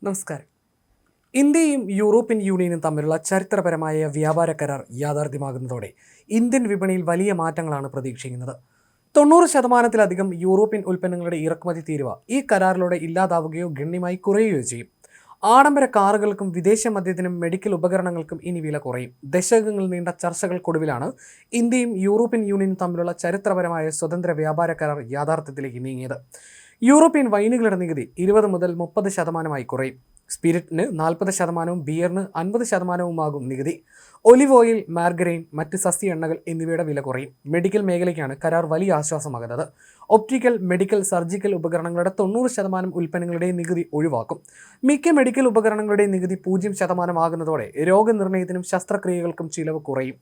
നമസ്കാരം. ഇന്ത്യയും യൂറോപ്യൻ യൂണിയനും തമ്മിലുള്ള ചരിത്രപരമായ വ്യാപാര കരാർ യാഥാർത്ഥ്യമാകുന്നതോടെ ഇന്ത്യൻ വിപണിയിൽ വലിയ മാറ്റങ്ങളാണ് പ്രതീക്ഷിക്കുന്നത്. 90% യൂറോപ്യൻ ഉൽപ്പന്നങ്ങളുടെ ഇറക്കുമതി തീരുവ ഈ കരാറിലൂടെ ഇല്ലാതാവുകയോ ഗണ്യമായി കുറയുകയോ ചെയ്യും. ആഡംബര കാറുകൾക്കും വിദേശ മദ്യത്തിനും മെഡിക്കൽ ഉപകരണങ്ങൾക്കും ഇനി വില കുറയും. ദശകങ്ങൾ നീണ്ട ചർച്ചകൾക്കൊടുവിലാണ് ഇന്ത്യയും യൂറോപ്യൻ യൂണിയനും തമ്മിലുള്ള ചരിത്രപരമായ സ്വതന്ത്ര വ്യാപാര കരാർ യാഥാർത്ഥ്യത്തിലേക്ക് നീങ്ങിയത്. യൂറോപ്യൻ വൈനുകളുടെ നികുതി 20 മുതൽ 30% കുറയും. സ്പിരിറ്റിന് 40%, ബിയറിന് 50%ആകും നികുതി. ഒലിവ് ഓയിൽ, മാർഗരൈൻ, മറ്റ് സസ്യ എണ്ണകൾ എന്നിവയുടെ വില കുറയും. മെഡിക്കൽ മേഖലയ്ക്കാണ് കരാർ വലിയ ആശ്വാസമാകുന്നത്. ഒപ്റ്റിക്കൽ, മെഡിക്കൽ, സർജിക്കൽ ഉപകരണങ്ങളുടെ 90% ഉൽപ്പന്നങ്ങളുടെ നികുതി ഒഴിവാക്കും. മിക്ക മെഡിക്കൽ ഉപകരണങ്ങളുടെ നികുതി 0% ആകുന്നതോടെ രോഗനിർണയത്തിനും ശസ്ത്രക്രിയകൾക്കും ചിലവ് കുറയും.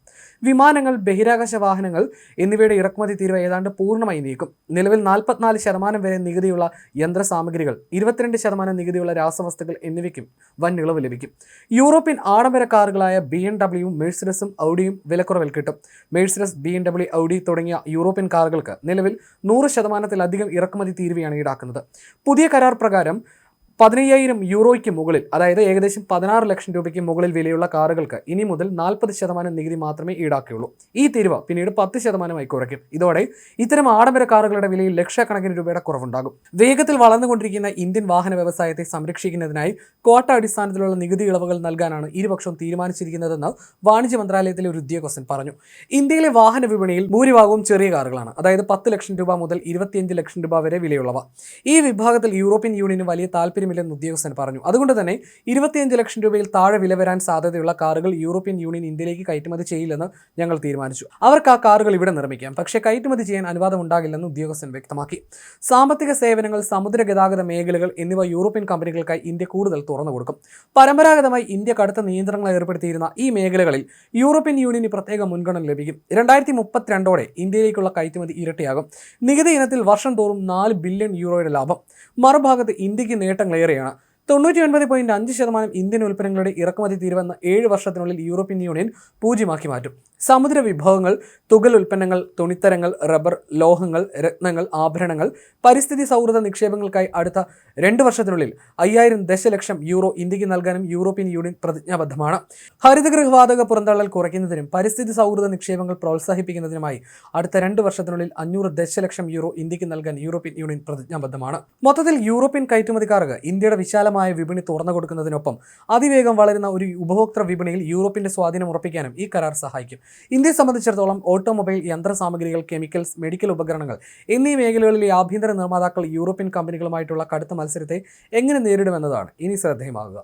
വിമാനങ്ങൾ, ബഹിരാകാശ വാഹനങ്ങൾ എന്നിവയുടെ ഇറക്കുമതി തീരുവ ഏതാണ്ട് പൂർണ്ണമായി നീക്കും. നിലവിൽ 44% വരെ നികുതിയുള്ള യന്ത്രസാമഗ്രികൾ, 22% നികുതിയുള്ള രാസവസ്തുക്കൾ എന്നിവയ്ക്കും വൻ ഇളവ് ലഭിക്കും. യൂറോപ്യൻ ആഡംബര കാറുകളായ BMW, മെഴ്സിഡസും ഔഡിയും വിലക്കുറവിൽ കിട്ടും. മെഴ്സിഡസ്, BMW, ഔഡി തുടങ്ങിയ യൂറോപ്യൻ കാറുകൾക്ക് നിലവിൽ 100%-ലധികം ഇറക്കുമതി തീരുവയാണ് ഈടാക്കുന്നത്. പുതിയ കരാർ പ്രകാരം 15,000 യൂറോയ്ക്ക് മുകളിൽ, അതായത് ഏകദേശം 16 ലക്ഷം രൂപയ്ക്ക് മുകളിൽ വിലയുള്ള കാറുകൾക്ക് ഇനി മുതൽ 40% നികുതി മാത്രമേ ഈടാക്കുകയുള്ളൂ. ഈ തീരുവ പിന്നീട് 10%ആയി കുറയ്ക്കും. ഇതോടെ ഇത്തരം ആഡംബര കാറുകളുടെ വിലയിൽ ലക്ഷക്കണക്കിന് രൂപയുടെ കുറവുണ്ടാകും. വേഗത്തിൽ വളർന്നുകൊണ്ടിരിക്കുന്ന ഇന്ത്യൻ വാഹന വ്യവസായത്തെ സംരക്ഷിക്കുന്നതിനായി ക്വാട്ട അടിസ്ഥാനത്തിലുള്ള നികുതി ഇളവുകൾ നൽകാനാണ് ഇരുപക്ഷവും തീരുമാനിച്ചിരിക്കുന്നതെന്ന് വാണിജ്യ മന്ത്രാലയത്തിലെ ഒരു ഉദ്യോഗസ്ഥൻ പറഞ്ഞു. ഇന്ത്യയിലെ വാഹന വിപണിയിൽ ഭൂരിഭാഗവും ചെറിയ കാറുകളാണ്, അതായത് 10 ലക്ഷം രൂപ മുതൽ 25 ലക്ഷം രൂപ വരെ വിലയുള്ളവ. ഈ വിഭാഗത്തിൽ യൂറോപ്യൻ യൂണിയന് വലിയ താല്പര്യമില്ലെന്ന് ഉദ്യോഗസ്ഥൻ പറഞ്ഞു. അതുകൊണ്ട് തന്നെ 25 ലക്ഷം രൂപയിൽ താഴെ വില വരാൻ സാധ്യതയുള്ള കാറുകൾ യൂറോപ്യൻ യൂണിയൻ ഇന്ത്യയിലേക്ക് കയറ്റുമതി ചെയ്യില്ലെന്ന് ഞങ്ങൾ തീരുമാനിച്ചു. അവർക്ക് ആ കാറുകൾ ഇവിടെ നിർമ്മിക്കാം, പക്ഷേ കയറ്റുമതി ചെയ്യാൻ അനുവാദം ഉണ്ടാകില്ലെന്ന് ഉദ്യോഗസ്ഥൻ വ്യക്തമാക്കി. സാമ്പത്തിക സേവനങ്ങൾ, സമുദ്ര ഗതാഗത മേഖലകൾ എന്നിവ യൂറോപ്യൻ കമ്പനികൾക്കായി ഇന്ത്യ കൂടുതൽ തുറന്നു കൊടുക്കും. പരമ്പരാഗതമായി ഇന്ത്യ കടുത്ത നിയന്ത്രണങ്ങൾ ഏർപ്പെടുത്തിയിരുന്ന ഈ മേഖലകളിൽ യൂറോപ്യൻ യൂണിയന് പ്രത്യേക മുൻഗണന ലഭിക്കും. 2032ഓടെ ഇന്ത്യയിലേക്കുള്ള കയറ്റുമതി ഇരട്ടിയാകും. നികുതി ഇനത്തിൽ വർഷം തോറും 4 ബില്യൺ യൂറോയുടെ ലാഭം. മറുഭാഗത്ത് ഇന്ത്യക്ക് നേട്ടങ്ങളേറെയാണ്. 99.5% ഇന്ത്യൻ ഉൽപ്പന്നങ്ങളുടെ ഇറക്കുമതി തീരുവെന്ന് 7 വർഷത്തിനുള്ളിൽ യൂറോപ്യൻ യൂണിയൻ 0 മാറ്റും. സമുദ്ര വിഭവങ്ങൾ, തുകൽ ഉൽപ്പന്നങ്ങൾ, തുണിത്തരങ്ങൾ, റബ്ബർ, ലോഹങ്ങൾ, രത്നങ്ങൾ, ആഭരണങ്ങൾ, പരിസ്ഥിതി സൗഹൃദ നിക്ഷേപങ്ങൾക്കായി അടുത്ത 2 വർഷത്തിനുള്ളിൽ 5,000 ദശലക്ഷം യൂറോ ഇന്ത്യക്ക് നൽകാനും യൂറോപ്യൻ യൂണിയൻ പ്രതിജ്ഞാബദ്ധമാണ്. ഹരിതഗൃഹവാതക പുറന്തള്ളൽ കുറയ്ക്കുന്നതിനും പരിസ്ഥിതി സൗഹൃദ നിക്ഷേപങ്ങൾ പ്രോത്സാഹിപ്പിക്കുന്നതിനുമായി അടുത്ത 2 വർഷത്തിനുള്ളിൽ 500 ദശലക്ഷം യൂറോ ഇന്ത്യക്ക് നൽകാൻ യൂറോപ്യൻ യൂണിയൻ പ്രതിജ്ഞാബദ്ധമാണ്. മൊത്തത്തിൽ യൂറോപ്യൻ കയറ്റുമതിക്കാർക്ക് ഇന്ത്യയുടെ വിശാലമായ വിപണി തുറന്നു കൊടുക്കുന്നതിനൊപ്പം അതിവേഗം വളരുന്ന ഒരു ഉപഭോക്തൃ വിപണിയിൽ യൂറോപ്പിന്റെ സ്വാധീനം ഉറപ്പിക്കാനും ഈ കരാർ സഹായിക്കും. ഇന്ത്യയെ സംബന്ധിച്ചിടത്തോളം ഓട്ടോമൊബൈൽ, യന്ത്രസാമഗ്രികൾ, കെമിക്കൽസ്, മെഡിക്കൽ ഉപകരണങ്ങൾ എന്നീ മേഖലകളിലെ ആഭ്യന്തര നിർമ്മാതാക്കൾ യൂറോപ്യൻ കമ്പനികളുമായിട്ടുള്ള കടുത്ത മത്സരത്തെ എങ്ങനെ നേരിടുമെന്നതാണ് ഇനി ശ്രദ്ധേയമാകുക.